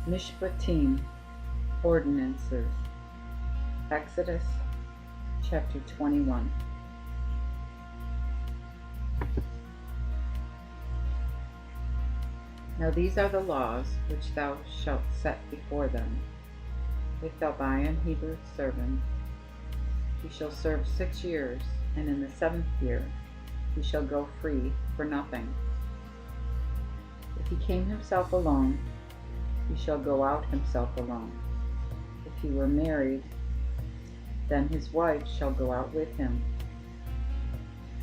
Mishpatim, Ordinances, Exodus chapter 21. Now these are the laws which thou shalt set before them. If thou buy an Hebrew servant, he shall serve 6 years, and in the 7th year he shall go free for nothing. If he came himself alone, he shall go out himself alone. If he were married, then his wife shall go out with him.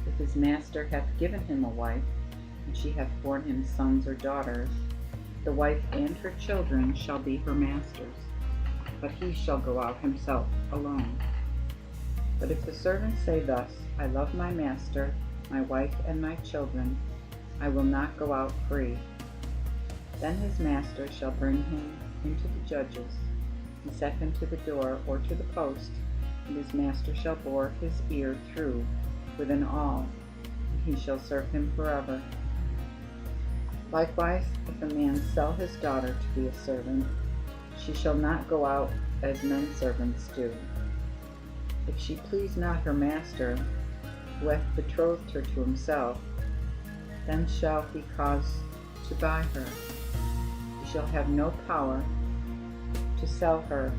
If his master hath given him a wife, and she hath borne him sons or daughters, the wife and her children shall be her master's, but he shall go out himself alone. But if the servant say thus, I love my master, my wife, and my children, I will not go out free, then his master shall bring him into the judges, and set him to the door or to the post, and his master shall bore his ear through with an awl, and he shall serve him forever. Likewise, if a man sell his daughter to be a servant, she shall not go out as men servants do. If she please not her master, who hath betrothed her to himself, then shall he cause to buy her. He shall have no power to sell her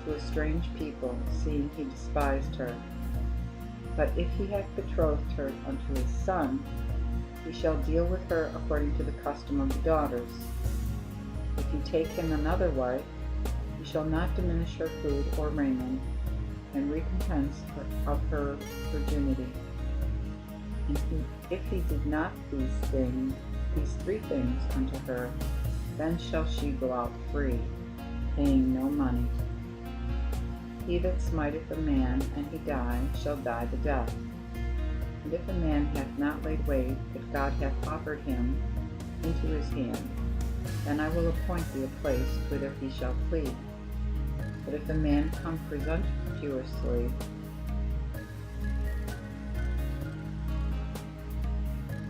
to a strange people, seeing he despised her. But if he hath betrothed her unto his son, he shall deal with her according to the custom of the daughters. If he take him another wife, he shall not diminish her food or raiment, and recompense her of her virginity. And if he did not these 3 things unto her, then shall she go out free, paying no money. He that smiteth a man, and he die, shall die the death. And if a man hath not laid wait, if God hath offered him into his hand, then I will appoint thee a place whither he shall flee. But if a man come presumptuously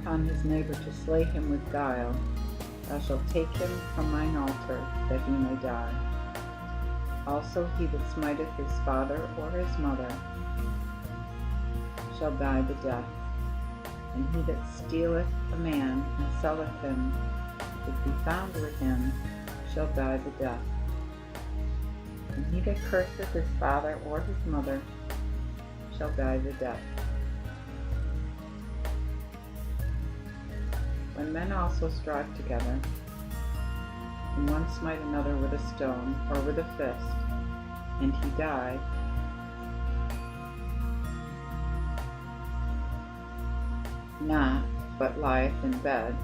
upon his neighbor to slay him with guile, thou shalt take him from mine altar, that he may die. Also he that smiteth his father or his mother shall die the death. And he that stealeth a man and selleth him, if he be found with him, shall die the death. And he that curseth his father or his mother shall die the death. When men also strive together, and one smite another with a stone or with a fist, and he die, not, but lieth in bed,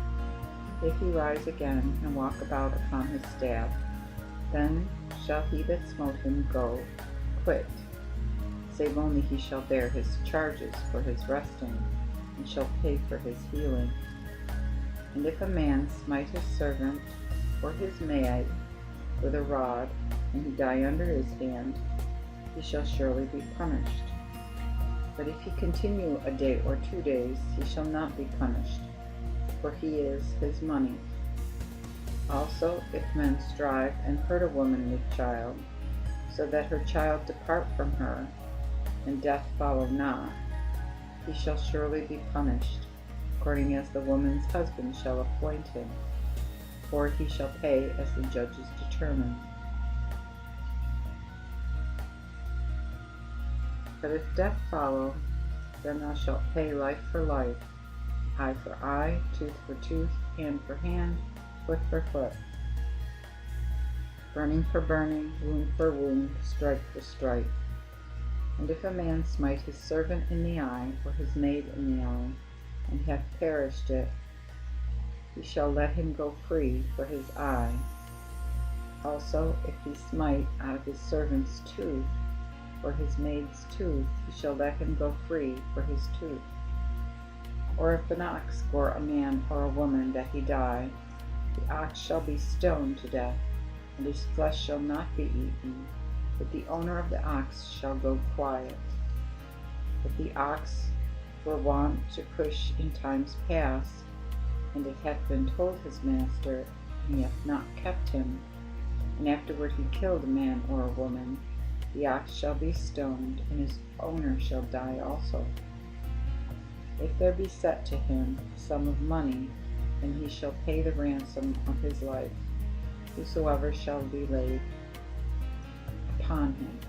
if he rise again and walk about upon his staff, then shall he that smote him go quit, save only he shall bear his charges for his resting, and shall pay for his healing. And if a man smite his servant or his maid with a rod, and he die under his hand, he shall surely be punished. But if he continue a day or 2 days, he shall not be punished, for he is his money. Also, if men strive and hurt a woman with child, so that her child depart from her, and death follow not, he shall surely be punished, according as the woman's husband shall appoint him, or he shall pay as the judges determine. But if death follow, then thou shalt pay life for life, eye for eye, tooth for tooth, hand for hand, foot for foot, burning for burning, wound for wound, stripe for stripe. And if a man smite his servant in the eye, or his maid in the eye, and hath perished it, he shall let him go free for his eye. Also, if he smite out of his servant's tooth, or his maid's tooth, he shall let him go free for his tooth. Or if an ox gore a man or a woman that he die, the ox shall be stoned to death, and his flesh shall not be eaten, but the owner of the ox shall go quiet. If the ox were wont to push in times past, and it hath been told his master, and he hath not kept him, and afterward he killed a man or a woman, the ox shall be stoned, and his owner shall die also. If there be set to him a sum of money, then he shall pay the ransom of his life, whosoever shall be laid upon him.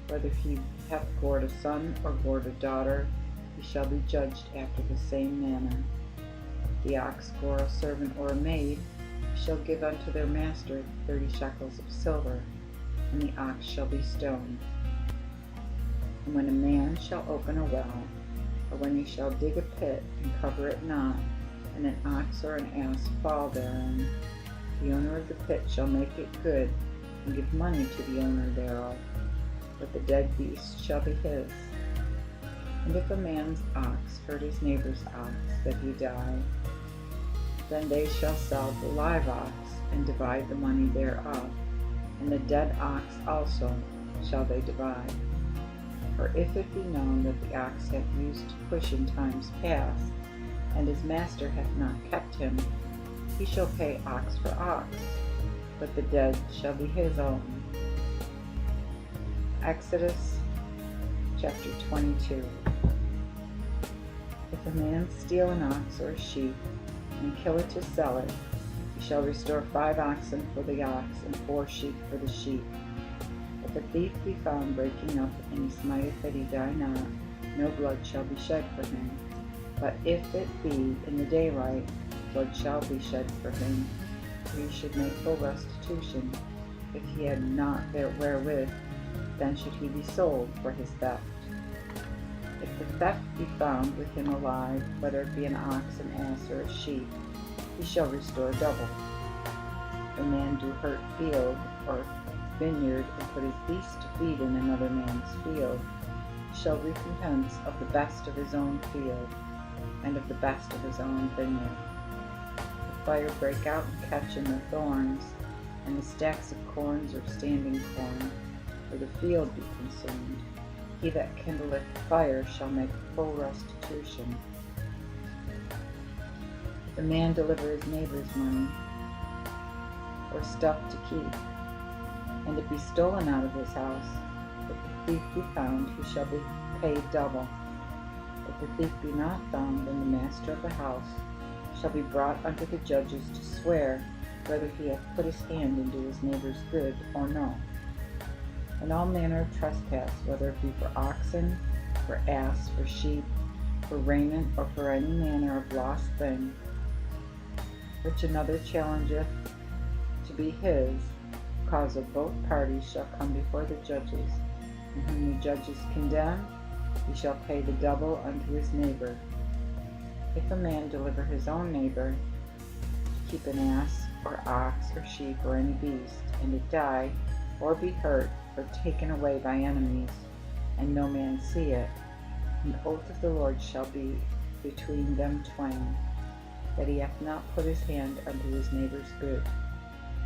Whether he hath gored a son or gored a daughter, he shall be judged after the same manner. If the ox gore a servant or a maid, he shall give unto their master 30 shekels of silver, and the ox shall be stoned. And when a man shall open a well, or when he shall dig a pit and cover it not, and an ox or an ass fall therein, the owner of the pit shall make it good, and give money to the owner thereof, but the dead beast shall be his. And if a man's ox hurt his neighbor's ox, that he die, then they shall sell the live ox, and divide the money thereof, and the dead ox also shall they divide. For if it be known that the ox hath used to push in times past, and his master hath not kept him, he shall pay ox for ox, but the dead shall be his own. Exodus chapter 22. If a man steal an ox or a sheep, and kill it to sell it, he shall restore 5 oxen for the ox, and 4 sheep for the sheep. If a thief be found breaking up, and he smiteth that he die not, no blood shall be shed for him. But if it be in the daylight, blood shall be shed for him, for he should make full restitution. If he had not wherewith, then should he be sold for his theft. If the theft be found with him alive, whether it be an ox, an ass, or a sheep, he shall restore double. If a man do hurt field or vineyard, and put his beast to feed in another man's field, he shall recompense of the best of his own field, and of the best of his own vineyard. If fire break out and catch in the thorns, and the stacks of corns or standing corn, or the field be consumed, he that kindleth the fire shall make full restitution. If a man deliver his neighbor's money, or stuff to keep, and it be stolen out of his house, if the thief be found, he shall be paid double. If the thief be not found, then the master of the house shall be brought unto the judges to swear whether he hath put his hand into his neighbor's good or no. And all manner of trespass, whether it be for oxen, for ass, for sheep, for raiment, or for any manner of lost thing, which another challengeth to be his, cause of both parties shall come before the judges, and whom the judges condemn, he shall pay the double unto his neighbor. If a man deliver his own neighbor to keep an ass, or ox, or sheep, or any beast, and it die, or be hurt, or taken away by enemies, and no man see it, an oath of the Lord shall be between them twain, that he hath not put his hand unto his neighbor's good.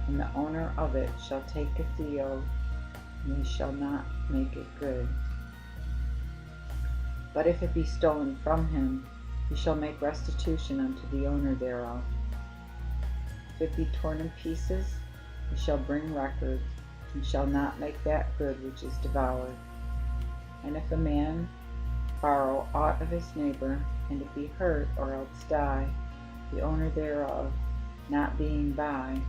And the owner of it shall take a field, and he shall not make it good. But if it be stolen from him, he shall make restitution unto the owner thereof. If it be torn in pieces, he shall bring record, and shall not make that good which is devoured. And if a man borrow aught of his neighbor, and it be hurt or else die, the owner thereof not being by,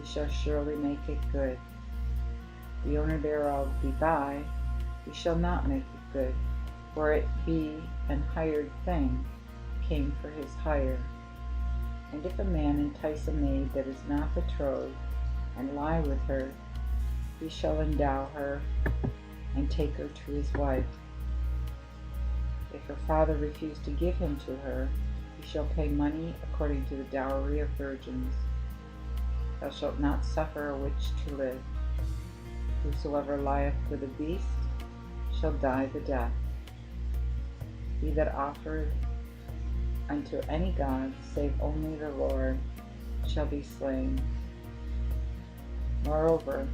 he shall surely make it good. The owner thereof be by, he shall not make it good, for it be an hired thing, came for his hire. And if a man entice a maid that is not betrothed, and lie with her, he shall endow her, and take her to his wife. If her father refuse to give him to her, he shall pay money according to the dowry of virgins. Thou shalt not suffer a witch to live. Whosoever lieth with a beast shall die the death. He that offereth unto any god, save only the Lord, shall be slain. Moreover,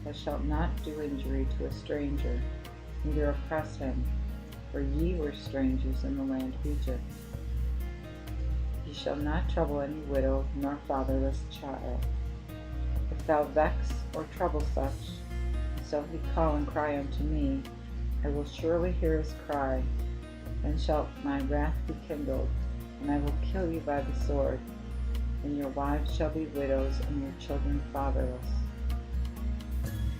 thou shalt not do injury to a stranger, neither oppress him, for ye were strangers in the land of Egypt. Ye shall not trouble any widow, nor fatherless child. If thou vex or trouble such, and so he call and cry unto me, I will surely hear his cry. Then shall my wrath be kindled, and I will kill you by the sword, and your wives shall be widows, and your children fatherless.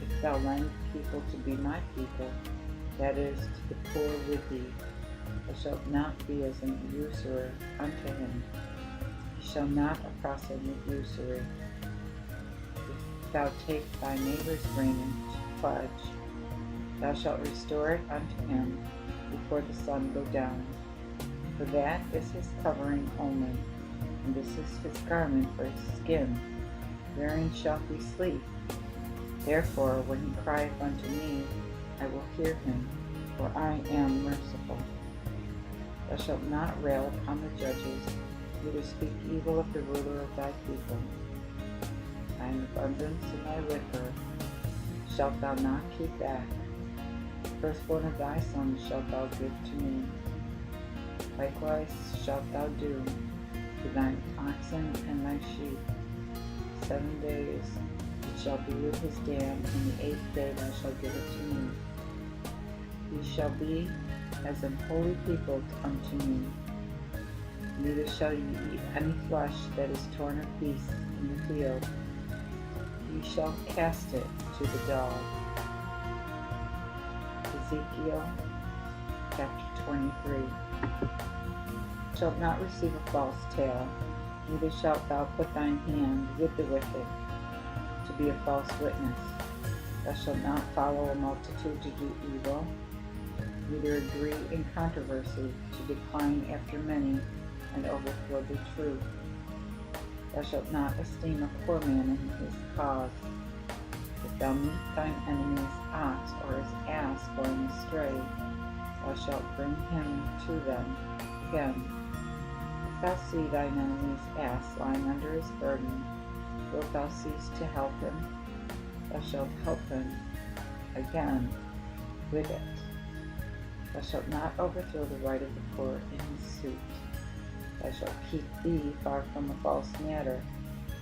If thou lend people to be my people, that is, to the poor with thee, thou shalt not be as an usurer unto him. He shall not oppress him with usury. If thou take thy neighbor's raiment to pledge, thou shalt restore it unto him before the sun go down. For that is his covering only, and this is his garment for his skin, wherein shall he sleep. Therefore, when he crieth unto me, I will hear him, for I am merciful. Thou shalt not rail upon the judges, neither speak evil of the ruler of thy people. Thine abundance in thy liquor shalt thou not keep back. The firstborn of thy sons shalt thou give to me. Likewise shalt thou do to thine oxen and thy sheep. 7 days it shall be with his dam, and the 8th day thou shalt give it to me. Ye shall be as an holy people unto me. Neither shall ye eat any flesh that is torn of beasts in the field. Ye shall cast it to the dog. Ezekiel chapter 23. Shalt not receive a false tale, neither shalt thou put thine hand with the wicked, to be a false witness. Thou shalt not follow a multitude to do evil, neither agree in controversy, to decline after many, and overthrow the truth. Thou shalt not esteem a poor man in his cause. If thou meet thine enemy's ox or his ass going astray, thou shalt bring him to them again. If thou see thine enemy's ass lying under his burden, wilt thou cease to help him? Thou shalt help him again with it. Thou shalt not overthrow the right of the poor in his suit. Thou shalt keep thee far from a false matter.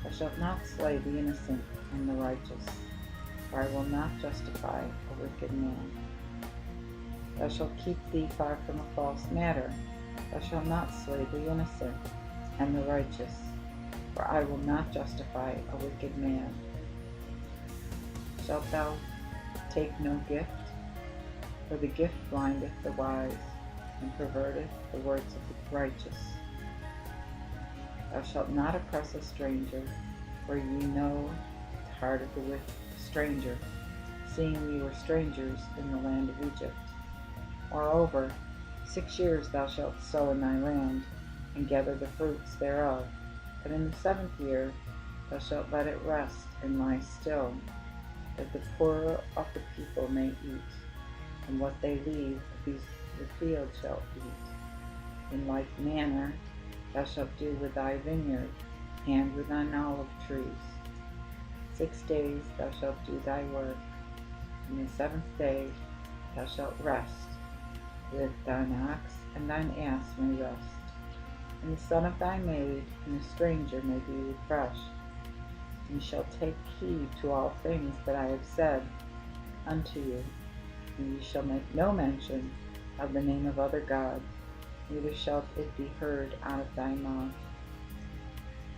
Thou shalt not slay the innocent and the righteous, for I will not justify a wicked man. Thou shalt keep thee far from a false matter. Thou shalt not slay the innocent and the righteous, for I will not justify a wicked man. Shalt thou take no gift? For the gift blindeth the wise, and perverteth the words of the righteous. Thou shalt not oppress a stranger, for ye know the heart of the stranger, seeing ye were strangers in the land of Egypt. Moreover, 6 years thou shalt sow in thy land, and gather the fruits thereof, and in the 7th year thou shalt let it rest and lie still, that the poorer of the people may eat, and what they leave the field shall eat. In like manner thou shalt do with thy vineyard, and with thine olive trees. 6 days thou shalt do thy work, and the 7th day thou shalt rest, that thine ox and thine ass may rest, and the son of thy maid and the stranger may be refreshed. And ye shall take heed to all things that I have said unto you, and ye shall make no mention of the name of other gods, neither shall it be heard out of thy mouth.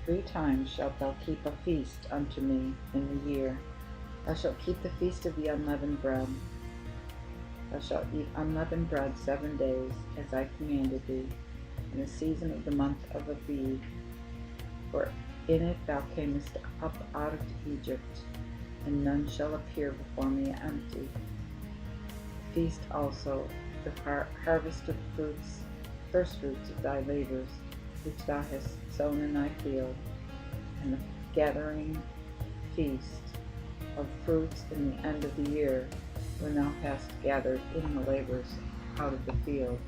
3 times shalt thou keep a feast unto me in the year. Thou shalt keep the feast of the unleavened bread. Thou shalt eat unleavened bread 7 days, as I commanded thee, in the season of the month of Abib. For in it thou camest up out of Egypt, and none shall appear before me empty. Feast also the harvest of fruits, first fruits of thy labors, which thou hast sown in thy field, and the gathering feast of fruits in the end of the year, when thou hast gathered in the labors out of the field.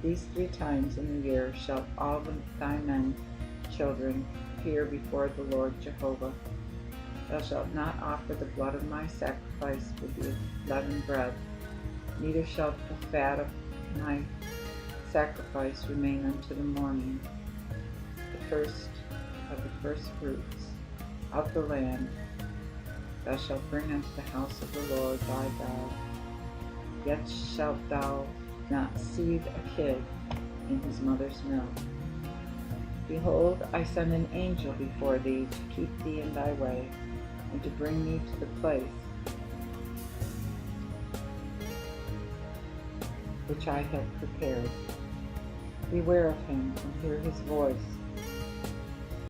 These 3 times in the year shall all thy men children appear before the Lord Jehovah. Thou shalt not offer the blood of my sacrifice with the leavened bread, neither shall the fat of my sacrifice remain unto the morning. The first of the first fruits of the land. Thou shalt bring unto the house of the Lord thy God. Yet shalt thou not seethe a kid in his mother's milk. Behold, I send an angel before thee to keep thee in thy way, and to bring thee to the place which I have prepared. Beware of him, and hear his voice,